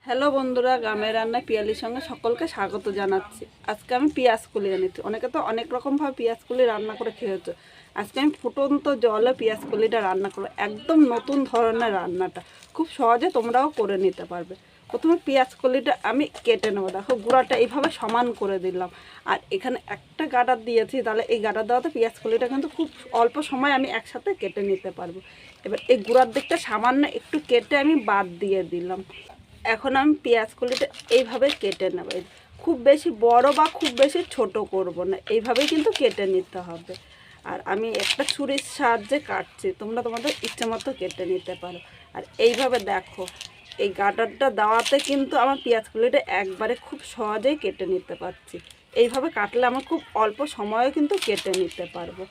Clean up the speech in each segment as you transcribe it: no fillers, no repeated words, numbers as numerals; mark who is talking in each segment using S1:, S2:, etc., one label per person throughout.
S1: Hello বন্ধুরা, গ্রামের রান্নায় পিয়ালির সঙ্গে সকলকে স্বাগত জানাচ্ছি। আজকে আমি পেঁয়াজ কলি এনেছি। অনেকে তো অনেক রকমভাবে পেঁয়াজ কলি রান্না করে খেয়েছে। আজকে আমি ফুটন্ত জলে পেঁয়াজ কলিটা রান্না করবো। একদম নতুন ধরনের রান্নাটা, খুব সহজে তোমরাও করে নিতে পারবে। প্রথমে পেঁয়াজ কলিটা আমি কেটে নেবো। দেখো, গুঁড়াটা এইভাবে সমান করে দিলাম। আর এখানে একটা গাডার দিয়েছি, তাহলে এই গাডার দেওয়াতে পেঁয়াজ কলিটা কিন্তু খুব অল্প সময় আমি একসাথে কেটে নিতে পারবো। এবার এই গুঁড়ার দিকটা সামান্য একটু কেটে আমি বাদ দিয়ে দিলাম। এখন আমি পেঁয়াজ কলিটা এইভাবে কেটে নেব। খুব বেশি বড় বা খুব বেশি ছোট করব না, এইভাবেই কিন্তু কেটে নিতে হবে। আর আমি একটা ছুরির সাহায্যে কাটছি, তোমরা তোমাদের ইচ্ছে মতো কেটে নিতে পারো। আর এইভাবে দেখো, এই গাটারটা দেওয়াতে কিন্তু আমার পেঁয়াজ কলিটা একবারে খুব সহজেই কেটে নিতে পারছি। এইভাবে কাটলে আমার খুব অল্প সময়ে কিন্তু কেটে নিতে পারবো।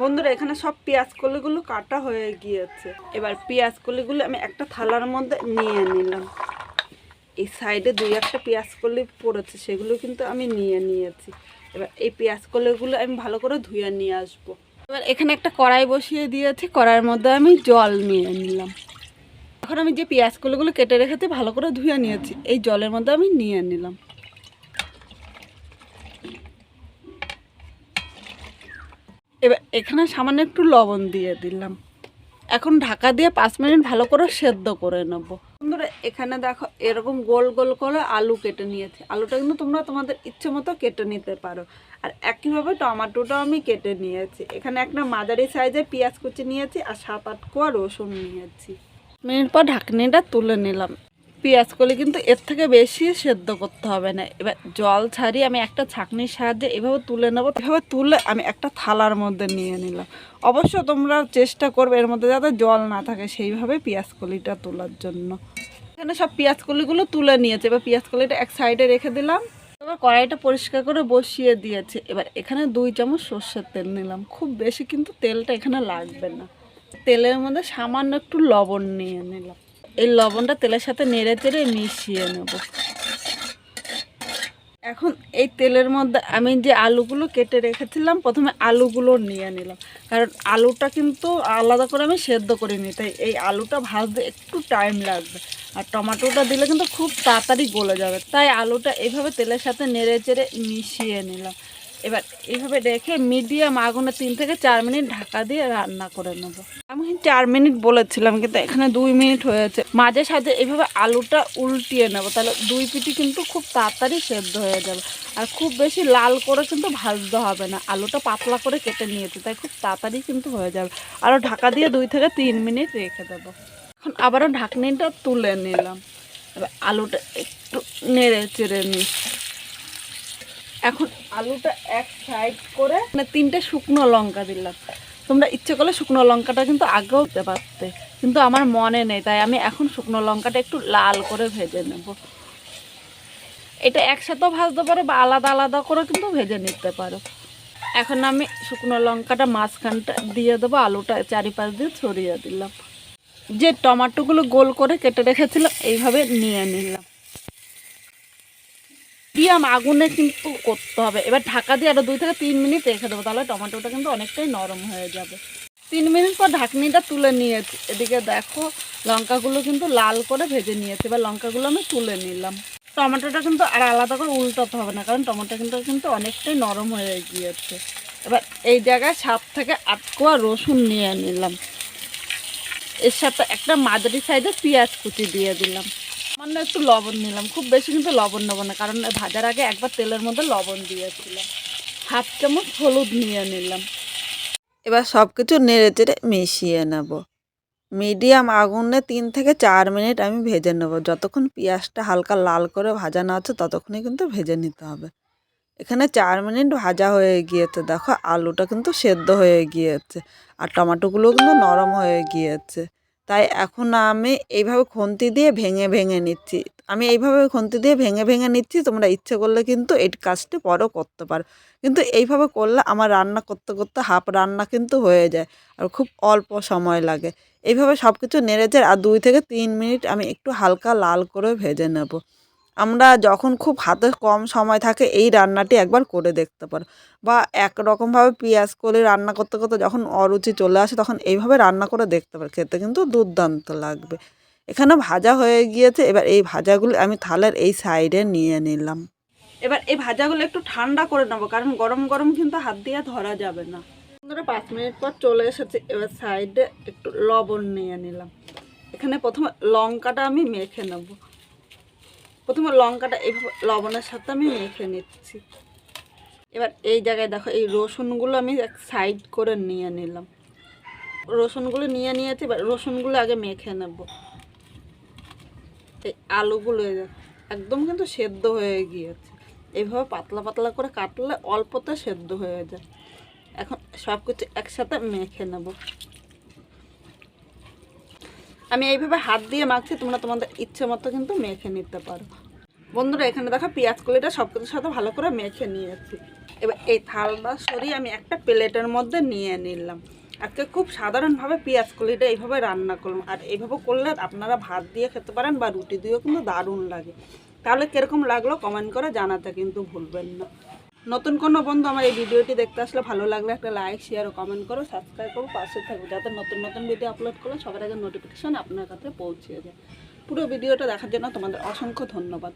S1: বন্ধুরা, এখানে সব পেঁয়াজ কলিগুলো কাটা হয়ে গিয়েছে। এবার পেঁয়াজ কলিগুলো আমি একটা থালার মধ্যে নিয়ে নিলাম। এই সাইডে দুই একটা পেঁয়াজ কলি পড়েছে, সেগুলো কিন্তু আমি নিয়ে নিয়েছি। এবার এই পেঁয়াজ কলিগুলো আমি ভালো করে ধুয়ে নিয়ে আসবো। এবার এখানে একটা কড়াই বসিয়ে দিয়েছি, কড়াইয়ের মধ্যে আমি জল নিয়ে নিলাম। এখন আমি যে পেঁয়াজ কলিগুলো কেটে রেখেছি ভালো করে ধুয়ে নিয়েছি, এই জলের মধ্যে আমি নিয়ে নিলাম। এবার এখানে সামান্য একটু লবণ দিয়ে দিলাম। এখন ঢাকা দিয়ে 5 মিনিট ভালো করে সেদ্ধ করে নেব। বন্ধুরা, এখানে দেখো এরকম গোল গোল করে আলু কেটে নিয়েছি। আলুটা কিন্তু তোমরা তোমাদের ইচ্ছে মতো কেটে নিতে পারো। আর একইভাবে টমেটোটাও আমি কেটে নিয়েছি। এখানে একটা মাঝারি সাইজের পেঁয়াজ কুচি নিয়েছি আর 7-8 কোয়া রসুন নিয়েছি। মিনিট পর ঢাকনিটা তুলে নিলাম। পেঁয়াজ কলি কিন্তু এর থেকে বেশি সেদ্ধ করতে হবে না। এবার জল ছাড়িয়ে আমি একটা ছাঁকনির সাহায্যে এভাবে তুলে নেব। এভাবে তুলে আমি একটা থালার মধ্যে নিয়ে নিলাম। অবশ্য তোমরা চেষ্টা করবে এর মধ্যে যাতে জল না থাকে, সেইভাবে পেঁয়াজ কলিটা তোলার জন্য। এখানে সব পেঁয়াজ কলিগুলো তুলে নিয়েছে। এবার পেঁয়াজ কলিটা এক সাইডে রেখে দিলাম। এবার কড়াইটা পরিষ্কার করে বসিয়ে দিয়েছে। এবার এখানে 2 চামচ সর্ষের তেল নিলাম। খুব বেশি কিন্তু তেলটা এখানে লাগবে না। তেলের মধ্যে সামান্য একটু লবণ নিয়ে নিলাম। এই লবণটা তেলের সাথে নেড়ে চেড়ে মিশিয়ে নেব। এখন এই তেলের মধ্যে আমি যে আলুগুলো কেটে রেখেছিলাম, প্রথমে আলুগুলো নিয়ে নিলাম। কারণ আলুটা কিন্তু আলাদা করে আমি সেদ্ধ করিনি, তাই এই আলুটা ভাজতে একটু টাইম লাগবে। আর টমেটোটা দিলে কিন্তু খুব তাড়াতাড়ি গলে যাবে, তাই আলুটা এইভাবে তেলের সাথে নেড়ে চেড়ে মিশিয়ে নিলাম। এবার এইভাবে রেখে মিডিয়াম আগুনে 3 থেকে 4 মিনিট ঢাকা দিয়ে রান্না করে নেব। আমি 4 মিনিট বলেছিলাম, কিন্তু এখানে 2 মিনিট হয়েছে। মাঝে সাঝে এইভাবে আলুটা উল্টিয়ে নেব, তাহলে 2 পিঠই কিন্তু খুব তাড়াতাড়ি সেদ্ধ হয়ে যাবে। আর খুব বেশি লাল করে কিন্তু ভাজতে হবে না, আলুটা পাতলা করে কেটে নিয়েছি, তাই খুব তাড়াতাড়ি কিন্তু হয়ে যাবে। আরও ঢাকা দিয়ে 2 থেকে 3 মিনিট রেখে দেবো। এখন আবারও ঢাকনিটা তুলে নিলাম। এবার আলুটা একটু নেড়ে চেড়ে নিই। এখন আলুটা এক সাইড করে 3টে শুকনো লঙ্কা দিলাম। তোমরা ইচ্ছে করলে শুকনো লঙ্কাটা কিন্তু আগেও দিতে পারতে, কিন্তু আমার মনে নেই, তাই আমি এখন শুকনো লঙ্কাটা একটু লাল করে ভেজে নেব। এটা একসাথেও ভাজতে পারো বা আলাদা আলাদা করে কিন্তু ভেজে নিতে পারো। এখন আমি শুকনো লঙ্কাটা মাঝখানটা দিয়ে দেবো, আলুটা চারিপাশ দিয়ে ছড়িয়ে দিলাম। যে টমেটোগুলো গোল করে কেটে রেখেছিলাম এইভাবে নিয়ে নিলাম। মিডিয়াম আগুনে কিন্তু করতে হবে। এবার ঢাকা দিয়ে আরও 2 থেকে 3 মিনিট রেখে দেবো, তাহলে টমেটোটা কিন্তু অনেকটাই নরম হয়ে যাবে। 3 মিনিট পর ঢাকনিটা তুলে নিয়েছি। এদিকে দেখো, লঙ্কাগুলো কিন্তু লাল করে ভেজে নিয়েছি। এবার লঙ্কাগুলো আমি তুলে নিলাম। টমেটোটা কিন্তু আর আলাদা করে উল্টাতে হবে না, কারণ টমেটো কিন্তু অনেকটাই নরম হয়ে গিয়েছে। এবার এই জায়গায় 7 থেকে 8 কোয়া রসুন নিয়ে নিলাম। এর সাথে একটা মাঝারি সাইজের পেঁয়াজ কুচি দিয়ে দিলাম। সামান্য একটু লবণ নিলাম, খুব বেশি কিন্তু লবণ নেবো না, কারণ ভাজার আগে একবার তেলের মধ্যে লবণ দিয়েছিলাম। 1/2 চামচ হলুদ নিয়ে নিলাম। এবার সব কিছু নেড়ে চেড়ে মিশিয়ে নেব। মিডিয়াম আগুনে 3 থেকে 4 মিনিট আমি ভেজে নেব। যতক্ষণ পেঁয়াজটা হালকা লাল করে ভাজা না হচ্ছে ততক্ষণই কিন্তু ভেজে নিতে হবে। এখানে 4 মিনিট ভাজা হয়ে গিয়েছে। দেখো, আলুটা কিন্তু সেদ্ধ হয়ে গিয়েছে আর টমেটোগুলো কিন্তু নরম হয়ে গিয়েছে। তাই এখন আমি এইভাবে খুন্তি দিয়ে ভেঙে ভেঙে নিচ্ছি। আমি এইভাবে খুন্তি দিয়ে ভেঙে ভেঙে নিচ্ছি। তোমরা ইচ্ছে করলে কিন্তু এই কাজটি পরেও করতে পারো, কিন্তু এইভাবে করলে আমার রান্না করতে করতে হাফ রান্না কিন্তু হয়ে যায় আর খুব অল্প সময় লাগে। এইভাবে সব কিছু নেড়ে চেড়ে আর 2 থেকে 3 মিনিট আমি একটু হালকা লাল করে ভেজে নেব। আমরা যখন খুব হাতে কম সময় থাকে এই রান্নাটি একবার করে দেখতে পারো, বা একরকমভাবে পেঁয়াজ কলি রান্না করতে করতে যখন অরুচি চলে আসে তখন এইভাবে রান্না করে দেখতে পারো, খেতে কিন্তু দুর্দান্ত লাগবে।
S2: এখানে ভাজা হয়ে গিয়েছে। এবার এই ভাজাগুলো আমি থালার এই সাইডে নিয়ে নিলাম।
S1: এবার এই ভাজাগুলো একটু ঠান্ডা করে নেবো, কারণ গরম গরম কিন্তু হাত দিয়ে ধরা যাবে না। 5 মিনিট পর চলে এসেছে। এবার সাইডে একটু লবণ নিয়ে নিলাম। এখানে প্রথমে লঙ্কাটা আমি মেখে নেব। প্রথমে লঙ্কাটা এইভাবে লবণের সাথে আমি মেখে নিচ্ছি। এবার এই জায়গায় দেখো এই রসুনগুলো আমি এক সাইড করে নিয়ে নিলাম। রসুনগুলো নিয়ে নিয়েছি। এবার রসুনগুলো আগে মেখে নেব। এই আলুগুলো একদম কিন্তু সেদ্ধ হয়ে গিয়েছে। এইভাবে পাতলা পাতলা করে কাটলে অল্পতে সেদ্ধ হয়ে যায়। এখন সব কিছু একসাথে মেখে নেব। আমি এইভাবে হাত দিয়ে মাখছি, তোমরা তোমাদের ইচ্ছে মতো কিন্তু মেখে নিতে পারো। বন্ধুরা এখানে দেখো পেঁয়াজ কলিটা সব কিছুর সাথে ভালো করে মেখে নিয়েছি। এবার এই থালটা সরিয়ে আমি একটা প্লেটের মধ্যে নিয়ে নিলাম। আজকে খুব সাধারণভাবে পেঁয়াজ কলিটা এইভাবে রান্না করলাম। আর এইভাবে করলে আপনারা ভাত দিয়ে খেতে পারেন বা রুটি দিয়েও কিন্তু দারুণ লাগে। তাহলে কীরকম লাগলো কমেন্ট করে জানাতে কিন্তু ভুলবেন না। নতুন কোনো বন্ধু আমার এই ভিডিওটি দেখতে আসলে ভালো লাগলে একটা লাইক শেয়ার ও কমেন্ট করো, সাবস্ক্রাইব করো, পাশে থাকো, যাতে নতুন নতুন ভিডিও আপলোড করলে সবার আগে নোটিফিকেশান আপনার কাছে পৌঁছে যায়। পুরো ভিডিওটা দেখার জন্য তোমাদের অসংখ্য ধন্যবাদ।